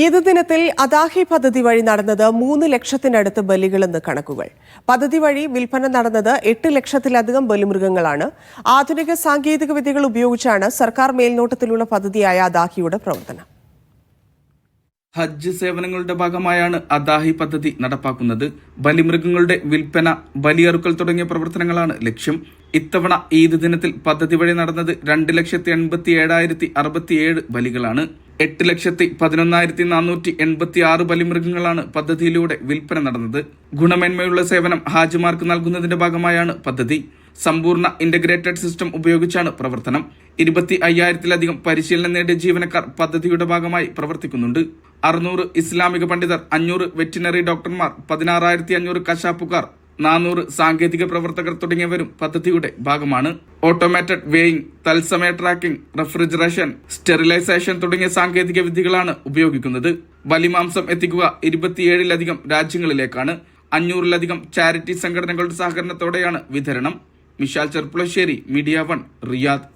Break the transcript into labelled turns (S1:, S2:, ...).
S1: ഈദ് ദിനത്തിൽ അദാഹി പദ്ധതി വഴി നടന്നത് 3 ലക്ഷത്തിനടുത്ത് ബലികളെന്ന് കണക്കുകൾ. പദ്ധതി വഴി വിൽപ്പന നടന്നത് 8 ലക്ഷത്തിലധികം ബലിമൃഗങ്ങളാണ്. ആധുനിക സാങ്കേതിക വിദ്യകൾ ഉപയോഗിച്ചാണ് സർക്കാർ മേൽനോട്ടത്തിലുള്ള പദ്ധതിയായ അദാഹിയുടെ പ്രവർത്തനം.
S2: ഹജ്ജ് സേവനങ്ങളുടെ ഭാഗമായാണ് അദാഹി പദ്ധതി നടപ്പാക്കുന്നത്. ബലിമൃഗങ്ങളുടെ വിൽപ്പന, ബലിയറുക്കൽ തുടങ്ങിയ പ്രവർത്തനങ്ങളാണ് ലക്ഷ്യം. ഇത്തവണ ഈദ് ദിനത്തിൽ പദ്ധതി വഴി നടന്നത് 2,87,067 ബലികളാണ്. 8,11,486 ബലിമൃഗങ്ങളാണ് പദ്ധതിയിലൂടെ വിൽപ്പന നടന്നത്. ഗുണമേന്മയുള്ള സേവനം ഹാജിമാർക്ക് നൽകുന്നതിന്റെ ഭാഗമായാണ് പദ്ധതി. സമ്പൂർണ്ണ ഇന്റഗ്രേറ്റഡ് സിസ്റ്റം ഉപയോഗിച്ചാണ് പ്രവർത്തനം. 25,000-ലധികം പരിശീലനം നേടിയ ജീവനക്കാർ പദ്ധതിയുടെ ഭാഗമായി പ്രവർത്തിക്കുന്നുണ്ട്. 600 ഇസ്ലാമിക പണ്ഡിതർ, 500 വെറ്റിനറി ഡോക്ടർമാർ, 16,500 കശാപ്പുകാർ, 400 സാങ്കേതിക പ്രവർത്തകർ തുടങ്ങിയവരും പദ്ധതിയുടെ ഭാഗമാണ്. ഓട്ടോമേറ്റഡ് വേയിങ്, തത്സമയ ട്രാക്കിംഗ്, റെഫ്രിജറേഷൻ, സ്റ്റെറിലൈസേഷൻ തുടങ്ങിയ സാങ്കേതിക വിദ്യകളാണ് ഉപയോഗിക്കുന്നത്. ബലിമാംസം എത്തിക്കുക 27-ലധികം രാജ്യങ്ങളിലേക്കാണ്. 500-ലധികം ചാരിറ്റി സംഘടനകളുടെ സഹകരണത്തോടെയാണ് വിതരണം. Mishal Cherpulassery, media 1, Riyadh.